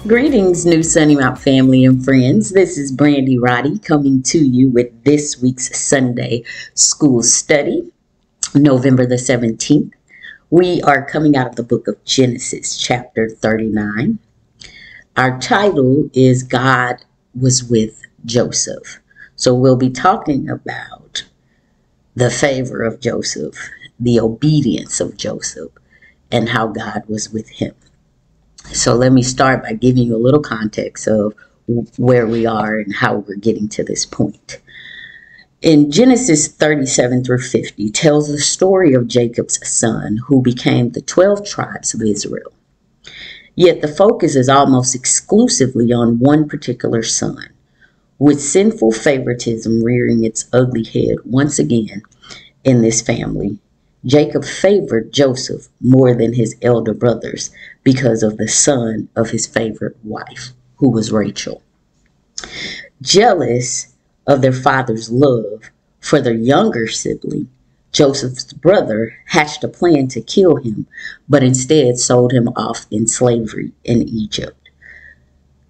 Greetings, New Sunny Mount family and friends. This is Brandy Roddy coming to you with this week's Sunday school study, November the 17th. We are coming out of the book of Genesis, chapter 39. Our title is God Was with Joseph. So we'll be talking about the favor of Joseph, the obedience of Joseph, and how God was with him. So let me start by giving you a little context of where we are and how we're getting to this point. In Genesis 37 through 50 tells the story of Jacob's son who became the 12 tribes of Israel. Yet the focus is almost exclusively on one particular son, with sinful favoritism rearing its ugly head once again in this family. Jacob favored Joseph more than his elder brothers because of the son of his favorite wife, who was Rachel. Jealous of their father's love for their younger sibling, Joseph's brother hatched a plan to kill him, but instead sold him off in slavery in Egypt.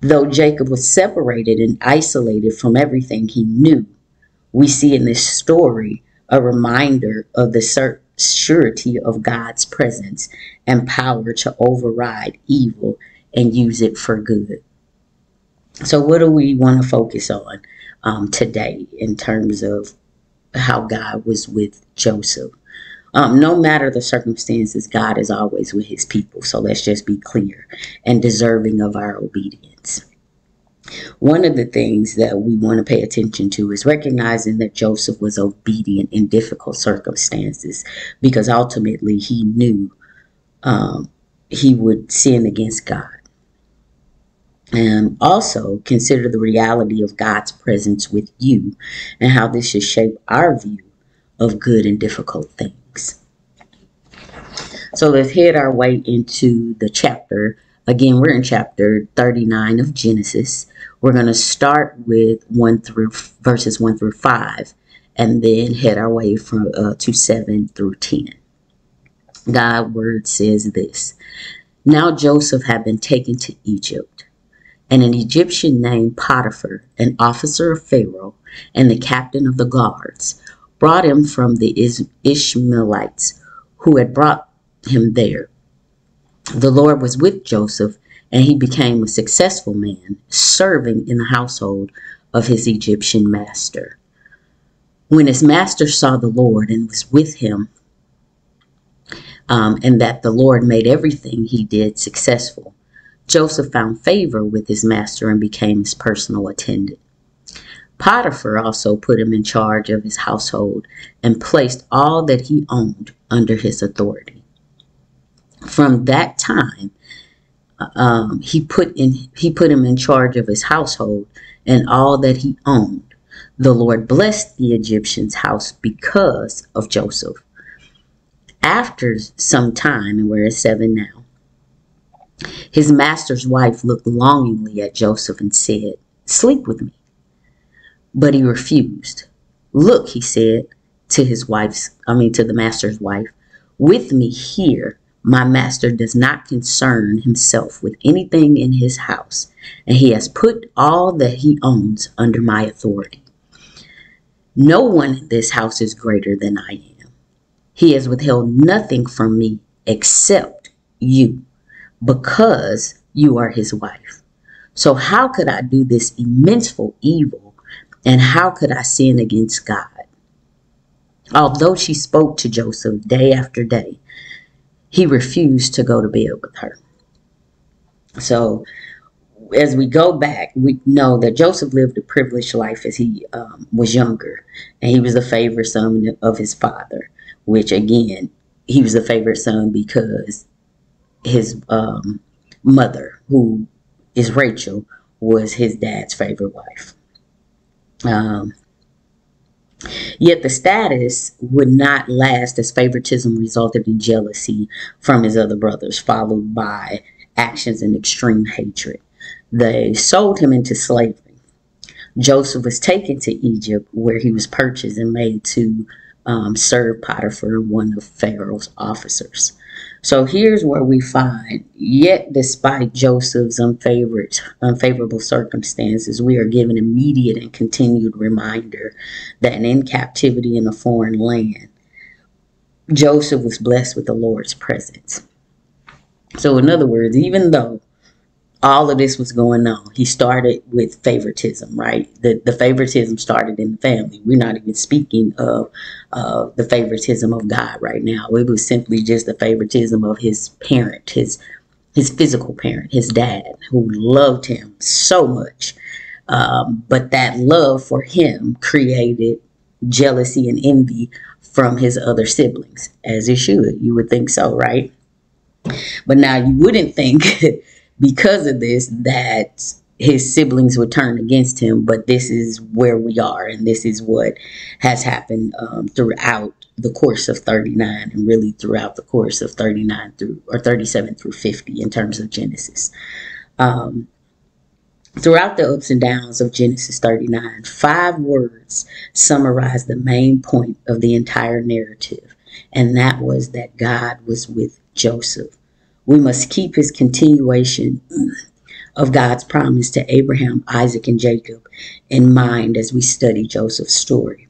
Though Jacob was separated and isolated from everything he knew, we see in this story a reminder of the surety of God's presence and power to override evil and use it for good. So what do we want to focus on today in terms of how God was with Joseph? No matter the circumstances, God is always with his people. So let's just be clear and deserving of our obedience. One of the things that we want to pay attention to is recognizing that Joseph was obedient in difficult circumstances because ultimately he knew he would sin against God. And also consider the reality of God's presence with you and how this should shape our view of good and difficult things. So let's head our way into the chapter. Again, we're in chapter 39 of Genesis. We're going to start with verses 1 through 5 and then head our way to 7 through 10. God's word says this: Now Joseph had been taken to Egypt, and an Egyptian named Potiphar, an officer of Pharaoh and the captain of the guards, brought him from the Ishmaelites who had brought him there. The Lord was with Joseph, and he became a successful man, serving in the household of his Egyptian master. When his master saw the Lord and was with him, and that the Lord made everything he did successful, Joseph found favor with his master and became his personal attendant. Potiphar also put him in charge of his household and placed all that he owned under his authority. From that time, he put him in charge of his household and all that he owned. The Lord blessed the Egyptian's house because of Joseph. After some time, and we're at 7 now, his master's wife looked longingly at Joseph and said, "Sleep with me." But he refused. "Look," he said to the master's wife, "with me here, my master does not concern himself with anything in his house, and he has put all that he owns under my authority. No one in this house is greater than I am. He has withheld nothing from me except you, because you are his wife. So how could I do this immense evil, and how could I sin against God?" Although she spoke to Joseph day after day, he refused to go to bed with her. So as we go back, we know that Joseph lived a privileged life as he was younger, and he was the favorite son of his father, which again, he was the favorite son because his mother, who is Rachel, was his dad's favorite wife. Yet the status would not last, as favoritism resulted in jealousy from his other brothers, followed by actions and extreme hatred. They sold him into slavery. Joseph was taken to Egypt, where he was purchased and made to serve Potiphar, one of Pharaoh's officers. So here's where we find, yet despite Joseph's unfavorable circumstances, we are given immediate and continued reminder that in captivity in a foreign land, Joseph was blessed with the Lord's presence. So in other words, even though all of this was going on, he started with favoritism, right? The favoritism started in the family. We're not even speaking of the favoritism of God right now. It was simply just the favoritism of his parent, his physical parent, his dad, who loved him so much. But that love for him created jealousy and envy from his other siblings, as it should. You would think so, right? But now you wouldn't think because of this that his siblings would turn against him, but this is where we are, and this is what has happened throughout the course of 39, and really throughout the course of 39 through, or 37 through 50 in terms of Genesis. Throughout the ups and downs of Genesis 39, 5 words summarize the main point of the entire narrative, and that was that God was with Joseph. We must keep his continuation of God's promise to Abraham, Isaac, and Jacob in mind as we study Joseph's story.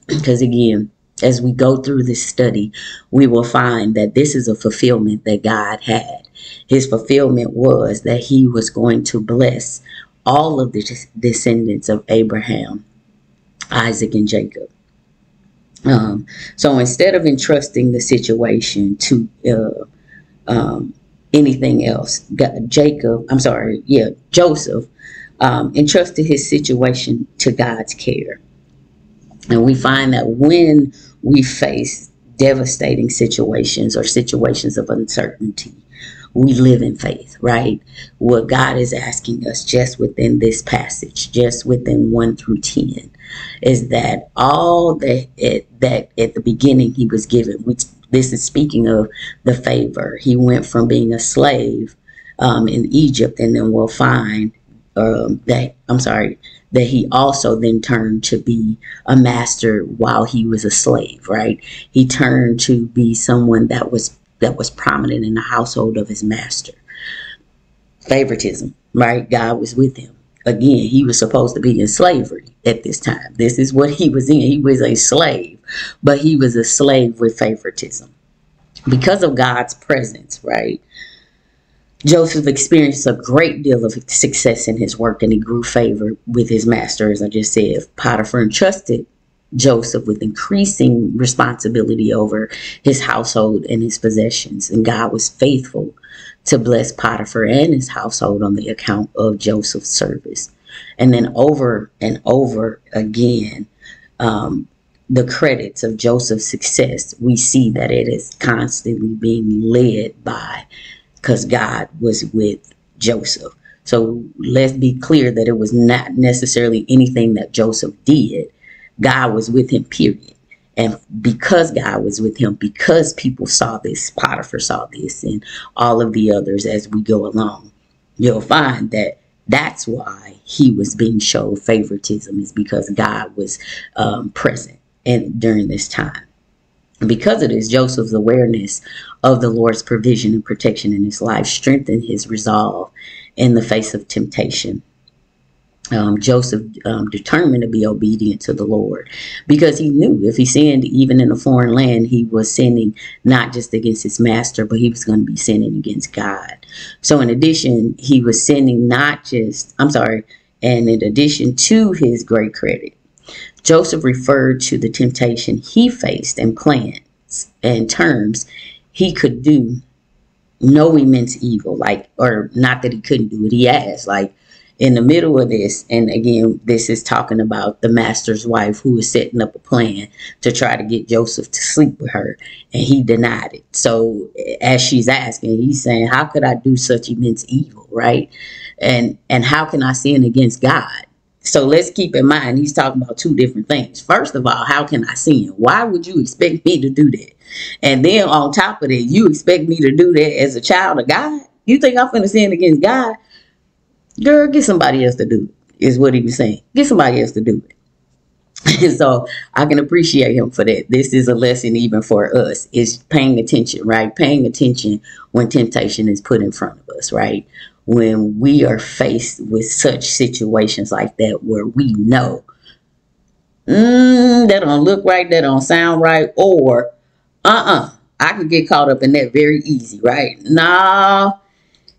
Because again, as we go through this study, we will find that this is a fulfillment that God had. His fulfillment was that he was going to bless all of the descendants of Abraham, Isaac, and Jacob. So instead of entrusting the situation to anything else, Joseph entrusted his situation to God's care. And we find that when we face devastating situations or situations of uncertainty, we live in faith, right? What God is asking us just within this passage, just within 1 through 10, is that all that at the beginning he was given, which this is speaking of the favor. He went from being a slave in Egypt, and then we'll find that he also then turned to be a master while he was a slave, right? He turned to be someone that was prominent in the household of his master. Favoritism, right? God was with him. Again, he was supposed to be in slavery at this time. This is what he was in. He was a slave, but he was a slave with favoritism. Because of God's presence, right? Joseph experienced a great deal of success in his work, and he grew favor with his master, as I just said. Potiphar entrusted Joseph with increasing responsibility over his household and his possessions, and God was faithful to bless Potiphar and his household on the account of Joseph's service. And then over and over again, the credits of Joseph's success, we see that it is constantly being led by, because God was with Joseph. So let's be clear that it was not necessarily anything that Joseph did. God was with him, period. And because God was with him, because people saw this, Potiphar saw this, and all of the others as we go along, you'll find that that's why he was being shown favoritism, is because God was present and during this time. And because of this, Joseph's awareness of the Lord's provision and protection in his life strengthened his resolve in the face of temptation. Joseph determined to be obedient to the Lord, because he knew if he sinned even in a foreign land, he was sinning not just against his master, but he was going to be sinning against God. So in addition, he was sinning and in addition to his great credit, Joseph referred to the temptation he faced and plans and terms he could do no immense evil, or not that he couldn't do it. He asked, in the middle of this, and again, this is talking about the master's wife who was setting up a plan to try to get Joseph to sleep with her, and he denied it. So as she's asking, he's saying, how could I do such immense evil, right? And how can I sin against God? So let's keep in mind, he's talking about 2 different things. First of all, how can I sin? Why would you expect me to do that? And then on top of that, you expect me to do that as a child of God? You think I'm finna sin against God? Girl, get somebody else to do it, is what he was saying. Get somebody else to do it. So I can appreciate him for that. This is a lesson even for us, is paying attention, right? Paying attention when temptation is put in front of us, right? When we are faced with such situations like that, where we know, that don't look right, that don't sound right, or I could get caught up in that very easy, right? Nah,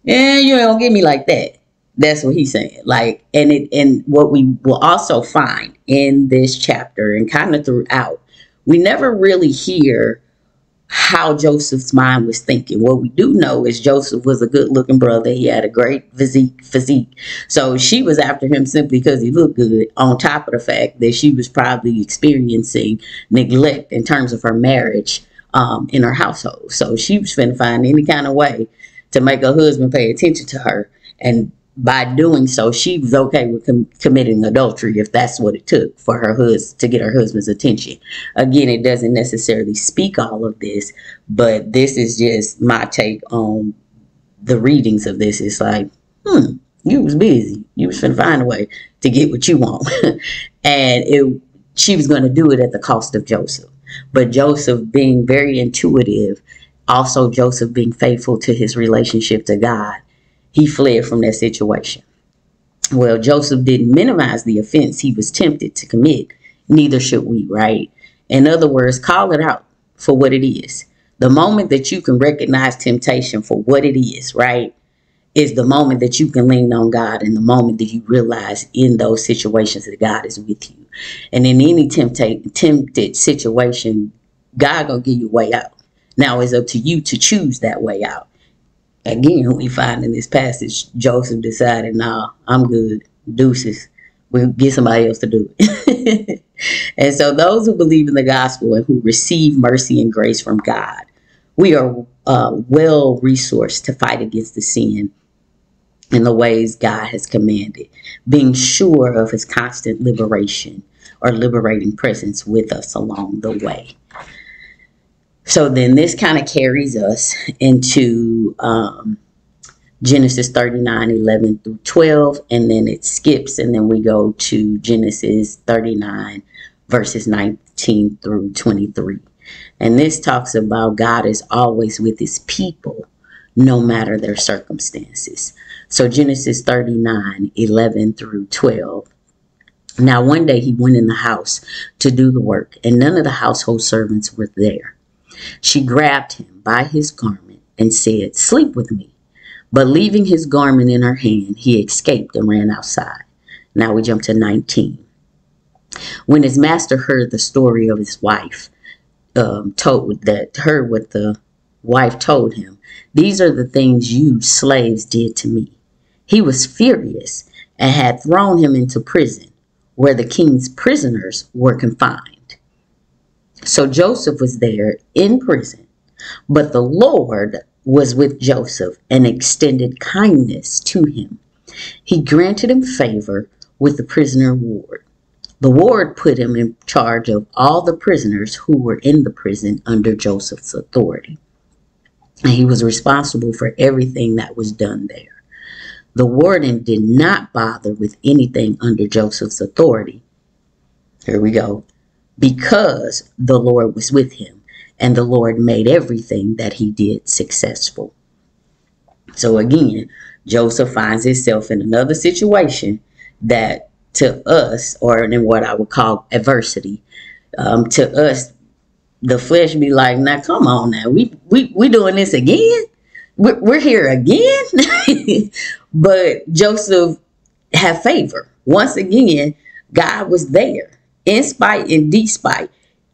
and you don't get me like that. That's what he's saying. Like, and what we will also find in this chapter and kind of throughout, we never really hear how Joseph's mind was thinking. What we do know is Joseph was a good looking brother. He had a great physique. So she was after him simply because he looked good, on top of the fact that she was probably experiencing neglect in terms of her marriage in her household. So she was finna find any kind of way to make her husband pay attention to her. And by doing so, she was okay with committing adultery, if that's what it took for her husband to get her husband's attention. Again, it doesn't necessarily speak all of this, but this is just my take on the readings of this. It's like, you was busy. You was finna find a way to get what you want. And she was going to do it at the cost of Joseph. But Joseph being very intuitive, also Joseph being faithful to his relationship to God, he fled from that situation. Well, Joseph didn't minimize the offense he was tempted to commit. Neither should we, right? In other words, call it out for what it is. The moment that you can recognize temptation for what it is, right, is the moment that you can lean on God, and the moment that you realize in those situations that God is with you. And in any tempted situation, God gonna give you a way out. Now it's up to you to choose that way out. Again, we find in this passage, Joseph decided, nah, I'm good. Deuces. We'll get somebody else to do it. And so those who believe in the gospel and who receive mercy and grace from God, we are well resourced to fight against the sin in the ways God has commanded, being sure of his constant liberation or liberating presence with us along the way. So then this kind of carries us into Genesis 39, 11 through 12, and then it skips, and then we go to Genesis 39, verses 19 through 23. And this talks about God is always with his people, no matter their circumstances. So Genesis 39, 11 through 12. Now one day he went in the house to do the work, and none of the household servants were there. She grabbed him by his garment and said, "Sleep with me." But leaving his garment in her hand, he escaped and ran outside. Now we jump to 19. When his master heard the story of his wife, what the wife told him, "These are the things you slaves did to me." He was furious and had thrown him into prison, where the king's prisoners were confined. So Joseph was there in prison, but the Lord was with Joseph and extended kindness to him. He granted him favor with the prisoner ward. The ward put him in charge of all the prisoners who were in the prison under Joseph's authority. And he was responsible for everything that was done there. The warden did not bother with anything under Joseph's authority. Here we go. Because the Lord was with him, and the Lord made everything that he did successful. So again, Joseph finds himself in another situation that to us, or in what I would call adversity, to us, the flesh be like, now come on now, we doing this again? We're here again? But Joseph had favor. Once again, God was there. In spite and despite,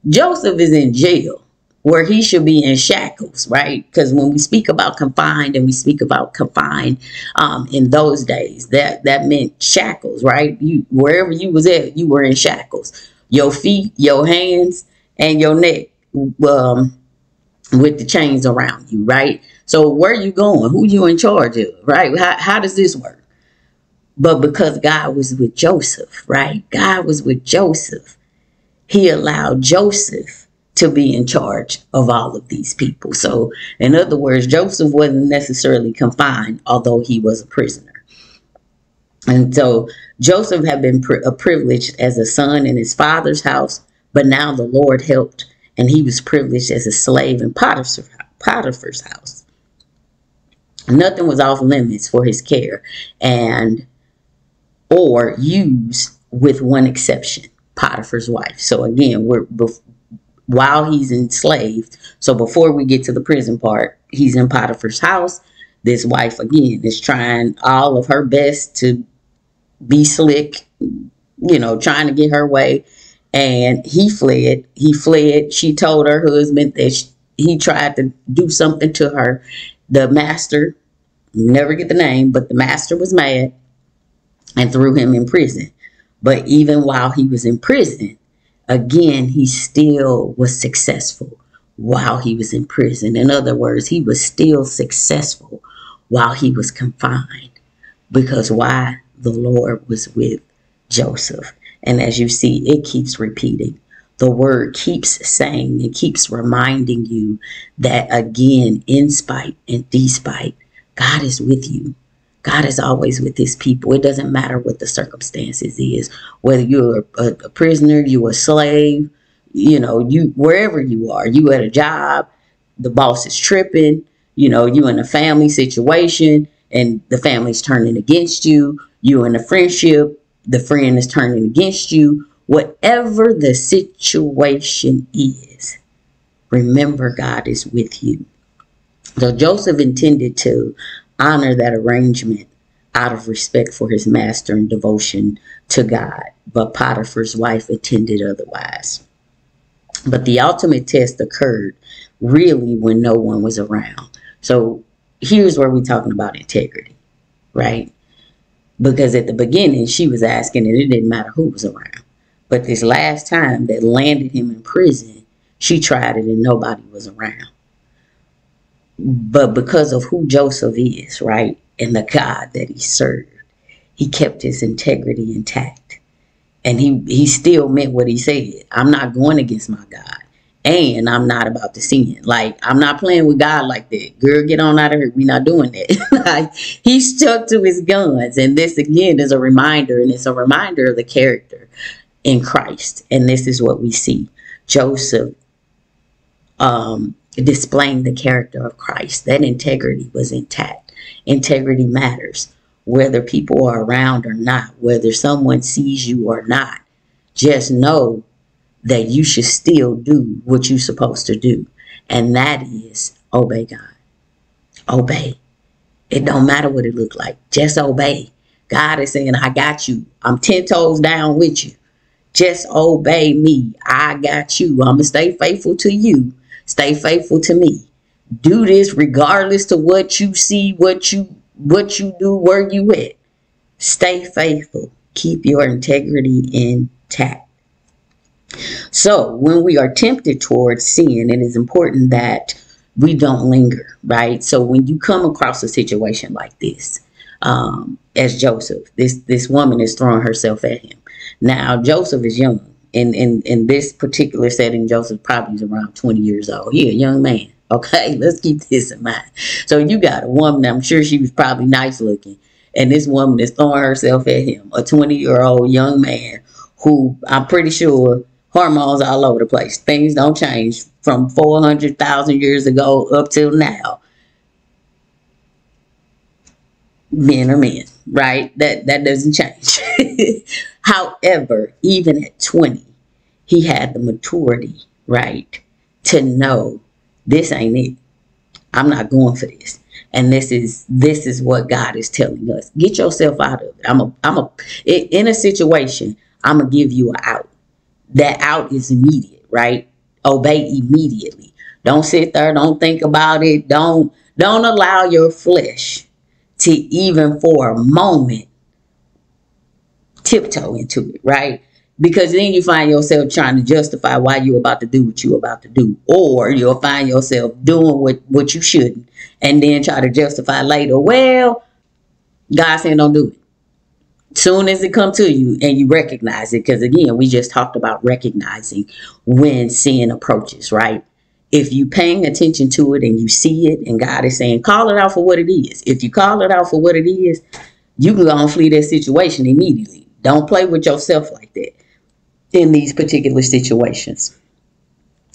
Joseph is in jail where he should be in shackles, right? Because when we speak about confined and we speak about confined in those days, that meant shackles, right? Wherever you was at, you were in shackles. Your feet, your hands, and your neck with the chains around you, right? So where you going? Who you in charge of, right? How does this work? But because God was with Joseph, right? God was with Joseph. He allowed Joseph to be in charge of all of these people. So in other words, Joseph wasn't necessarily confined, although he was a prisoner. And so Joseph had been privileged as a son in his father's house, but now the Lord helped, and he was privileged as a slave in Potiphar's house. Nothing was off limits for his care and or used, with one exception, Potiphar's wife. So again, while he's enslaved, so before we get to the prison part, he's in Potiphar's house. This wife again is trying all of her best to be slick, trying to get her way. And he fled. She told her husband that he tried to do something to her. The master, never get the name, but the master was mad and threw him in prison. But even while he was in prison, again, he still was successful while he was in prison. In other words, he was still successful while he was confined. Because why? The Lord was with Joseph. And as you see, it keeps repeating. The word keeps saying, it keeps reminding you that again, in spite and despite, God is with you. God is always with his people. It doesn't matter what the circumstances is, whether you're a prisoner, you're a slave, you wherever you are, you at a job, the boss is tripping, you in a family situation and the family's turning against you, you in a friendship, the friend is turning against you. Whatever the situation is, remember God is with you. So Joseph intended to honor that arrangement out of respect for his master and devotion to God. But Potiphar's wife intended otherwise. But the ultimate test occurred really when no one was around. So here's where we're talking about integrity, right? Because at the beginning, she was asking and it didn't matter who was around. But this last time that landed him in prison, she tried it and nobody was around. But because of who Joseph is, right, and the God that he served, he kept his integrity intact. And he still meant what he said. I'm not going against my God. And I'm not about to sin. Like, I'm not playing with God like that. Girl, get on out of here. We're not doing that. Like, he stuck to his guns. And this, again, is a reminder. And it's a reminder of the character in Christ. And this is what we see. Joseph displaying the character of Christ. That integrity was intact. Integrity matters. Whether people are around or not. Whether someone sees you or not. Just know that you should still do what you're supposed to do. And that is obey God. Obey. It don't matter what it look like. Just obey. God is saying, I got you. I'm 10 toes down with you. Just obey me. I got you. I'm going to stay faithful to you. Stay faithful to me. Do this regardless to what you see, what you do, where you at. Stay faithful. Keep your integrity intact. So when we are tempted towards sin, it is important that we don't linger, right? So when you come across a situation like this, as Joseph, this woman is throwing herself at him. Now, Joseph is young. In this particular setting, Joseph probably is around 20 years old. He a young man. Okay, let's keep this in mind. So you got a woman, I'm sure she was probably nice looking, and this woman is throwing herself at him, a 20-year-old young man who I'm pretty sure hormones all over the place. Things don't change from 400,000 years ago up till now. Men are men, right? That doesn't change. However, even at 20, he had the maturity, right, to know this ain't it. I'm not going for this. And this is what God is telling us. Get yourself out of it. In a situation, I'm gonna give you an out. That out is immediate, right? Obey immediately. Don't sit there. Don't think about it. Don't allow your flesh to even for a moment tiptoe into it, right? Because then you find yourself trying to justify why you're about to do what you're about to do. Or you'll find yourself doing what you shouldn't. And then try to justify later, well, God said don't do it. Soon as it comes to you and you recognize it, because again, we just talked about recognizing when sin approaches, right? If you paying attention to it and you see it and God is saying, call it out for what it is. If you call it out for what it is, you can go and flee that situation immediately. Don't play with yourself like that in these particular situations.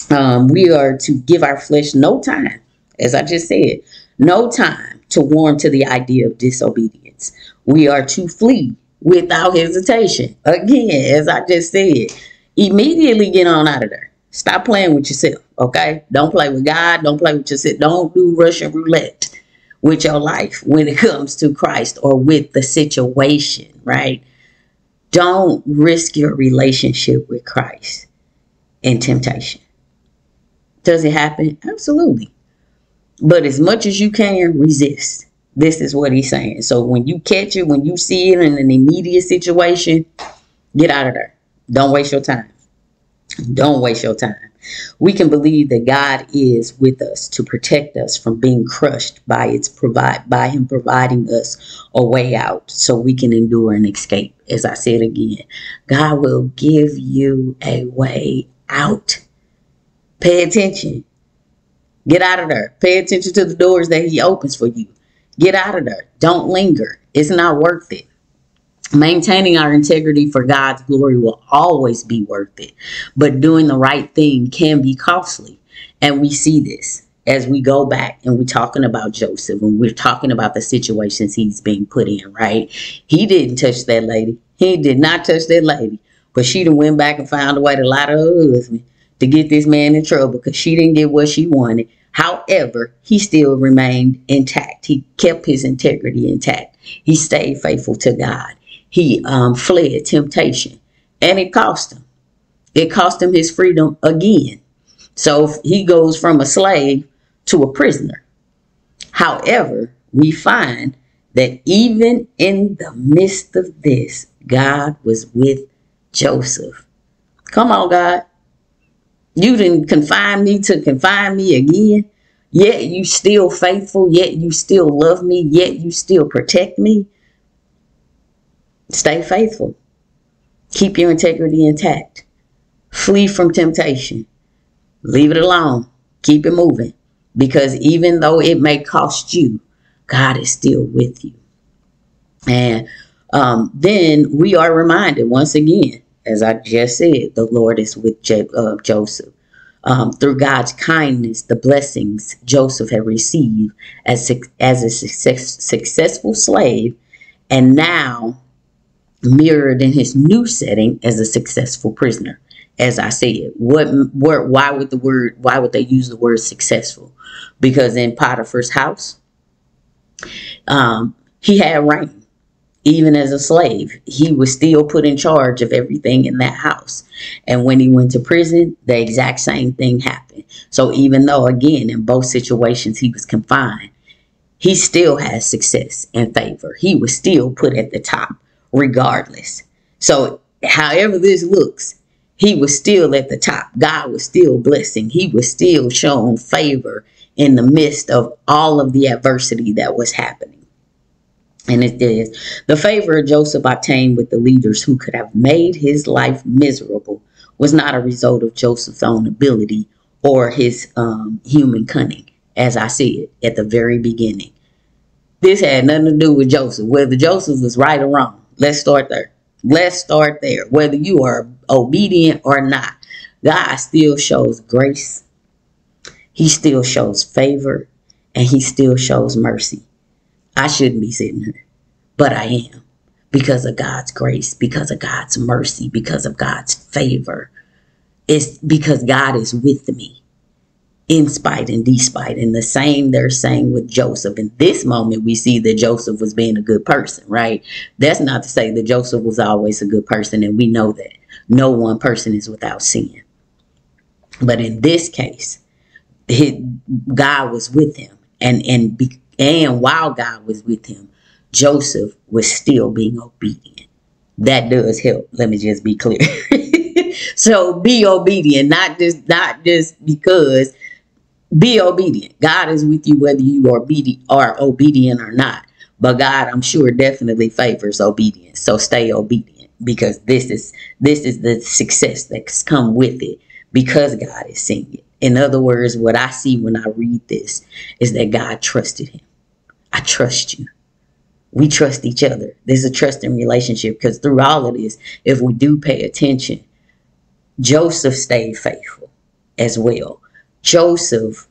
We are to give our flesh no time, as I just said, no time to warm to the idea of disobedience. We are to flee without hesitation. Again, as I just said, immediately get on out of there. Stop playing with yourself, okay? Don't play with God. Don't play with yourself. Don't do Russian roulette with your life when it comes to Christ or with the situation, right? Don't risk your relationship with Christ in temptation. Does it happen? Absolutely. But as much as you can, resist. This is what he's saying. So when you catch it, when you see it in an immediate situation, get out of there. Don't waste your time. Don't waste your time. We can believe that God is with us to protect us from being crushed by him providing us a way out so we can endure and escape. As I said again, God will give you a way out. Pay attention. Get out of there. Pay attention to the doors that he opens for you. Get out of there. Don't linger. It's not worth it. Maintaining our integrity for God's glory will always be worth it. But doing the right thing can be costly. And we see this as we go back and we're talking about Joseph and we're talking about the situations he's being put in, right? He didn't touch that lady. He did not touch that lady. But she done went back and found a way to lie to her husband to get this man in trouble because she didn't get what she wanted. However, he still remained intact. He kept his integrity intact. He stayed faithful to God. He fled temptation, and it cost him. It cost him his freedom again. So he goes from a slave to a prisoner. However, we find that even in the midst of this, God was with Joseph. Come on, God. You didn't confine me to confine me again. Yet you still faithful. Yet you still love me. Yet you still protect me. Stay faithful. Keep your integrity intact. Flee from temptation. Leave it alone. Keep it moving. Because even though it may cost you, God is still with you. And then we are reminded once again, as I just said, the Lord is with Joseph. Through God's kindness, the blessings Joseph had received as a successful slave, and now mirrored in his new setting as a successful prisoner. As I said, why would they use the word successful? Because in Potiphar's house, he had reign. Even as a slave, he was still put in charge of everything in that house. And when he went to prison, the exact same thing happened. So even though, again, in both situations he was confined, he still had success and favor. He was still put at the top regardless. So however this looks, he was still at the top. God was still blessing. He was still showing favor in the midst of all of the adversity that was happening. And it is the favor Joseph obtained with the leaders who could have made his life miserable was not a result of Joseph's own ability or his human cunning, as I said at the very beginning. This had nothing to do with Joseph, whether Joseph was right or wrong. Let's start there. Let's start there. Whether you are obedient or not, God still shows grace. He still shows favor, and he still shows mercy. I shouldn't be sitting here, but I am, because of God's grace, because of God's mercy, because of God's favor. It's because God is with me in spite and despite. And the same they're saying with Joseph. In this moment, we see that Joseph was being a good person, right? That's not to say that Joseph was always a good person, and we know that no one person is without sin. But in this case, God was with him, and while God was with him, Joseph was still being obedient. That does help. Let me just be clear. So be obedient, not just because. Be obedient. God is with you whether you are obedient or not. But God, I'm sure, definitely favors obedience. So stay obedient, because this is the success that's come with it, because God is seeing it. In other words, what I see when I read this is that God trusted him. I trust you. We trust each other. There's a trusting relationship, because through all of this, if we do pay attention, Joseph stayed faithful as well. Joseph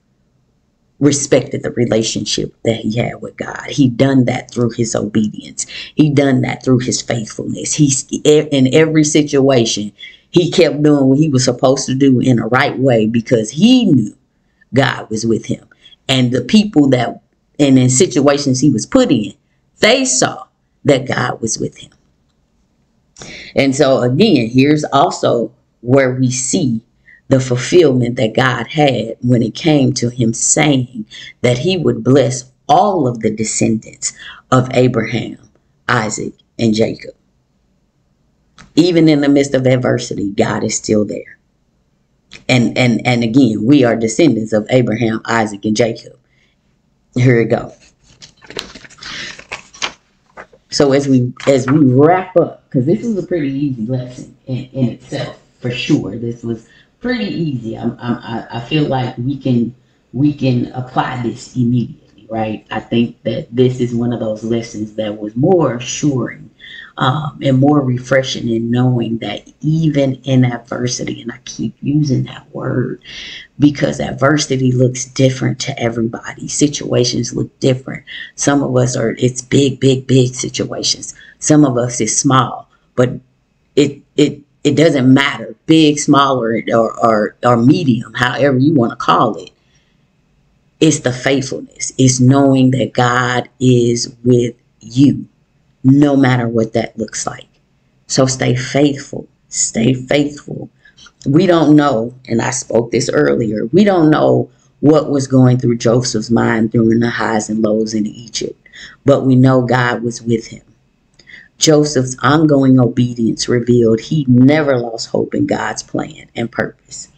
respected the relationship that he had with God. He done that through his obedience. He done that through his faithfulness. He's in every situation, he kept doing what he was supposed to do in the right way, because he knew God was with him. And the people that, and in situations he was put in, they saw that God was with him. And so again, here's also where we see the fulfillment that God had when it came to him saying that he would bless all of the descendants of Abraham, Isaac, and Jacob. Even in the midst of adversity, God is still there. And again, we are descendants of Abraham, Isaac, and Jacob. Here we go. So as we wrap up, because this was a pretty easy lesson in itself, for sure. This was pretty easy. I feel like we can apply this immediately, right? I think that this is one of those lessons that was more assuring and more refreshing in knowing that even in adversity, and I keep using that word because adversity looks different to everybody. Situations look different. Some of us it's big situations. Some of us is small, but it doesn't matter, big, small, or medium, however you want to call it. It's the faithfulness. It's knowing that God is with you, no matter what that looks like. So stay faithful. Stay faithful. We don't know, and I spoke this earlier, we don't know what was going through Joseph's mind during the highs and lows in Egypt, but we know God was with him. Joseph's ongoing obedience revealed he never lost hope in God's plan and purpose,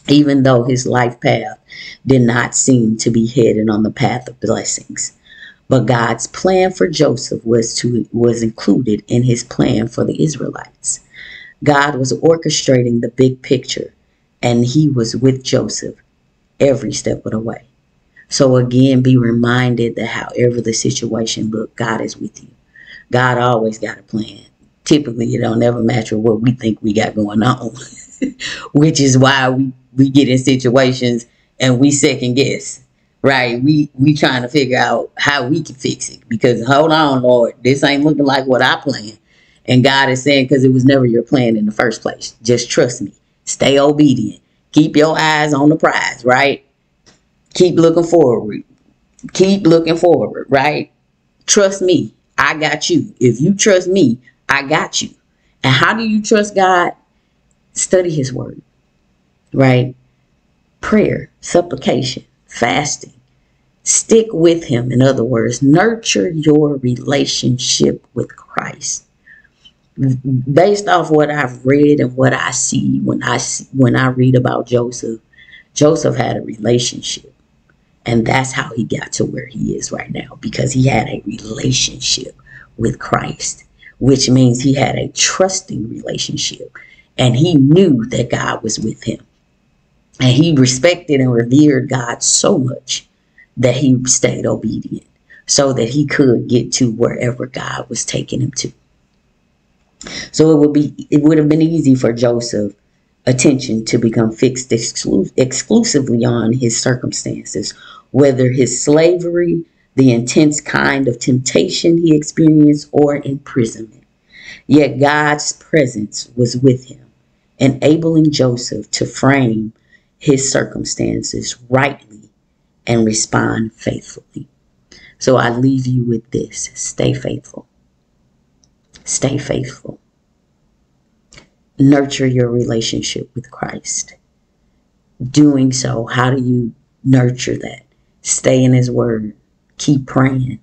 even though his life path did not seem to be headed on the path of blessings. But God's plan for Joseph was included in his plan for the Israelites. God was orchestrating the big picture, and he was with Joseph every step of the way. So again, be reminded that however the situation looked, God is with you. God always got a plan. Typically, it don't ever match with what we think we got going on, which is why we get in situations and we second guess, right? We trying to figure out how we can fix it, because hold on, Lord, this ain't looking like what I planned. And God is saying, because it was never your plan in the first place. Just trust me. Stay obedient. Keep your eyes on the prize, right? Keep looking forward. Keep looking forward, right? Trust me. I got you. If you trust me, I got you. And how do you trust God? Study his word, right? Prayer, supplication, fasting. Stick with him. In other words, nurture your relationship with Christ. Based off what I've read and what I see when I read about Joseph had a relationship, and that's how he got to where he is right now, because he had a relationship with Christ, which means he had a trusting relationship, and he knew that God was with him, and he respected and revered God so much that he stayed obedient so that he could get to wherever God was taking him to. So it would have been easy for Joseph's attention to become fixed exclusively on his circumstances, whether his slavery, the intense kind of temptation he experienced, or imprisonment. Yet God's presence was with him, enabling Joseph to frame his circumstances rightly and respond faithfully. So I leave you with this. Stay faithful. Stay faithful. Nurture your relationship with Christ. Doing so, how do you nurture that? Stay in his word. Keep praying.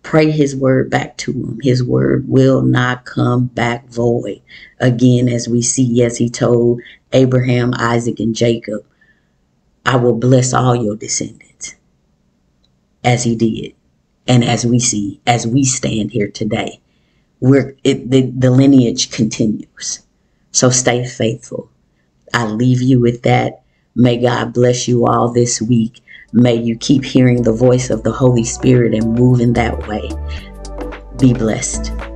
Pray his word back to him. His word will not come back void. Again, as we see, as he told Abraham, Isaac, and Jacob, I will bless all your descendants, as he did. And as we see, as we stand here today, the lineage continues. So stay faithful. I leave you with that. May God bless you all this week. May you keep hearing the voice of the Holy Spirit and move in that way. Be blessed.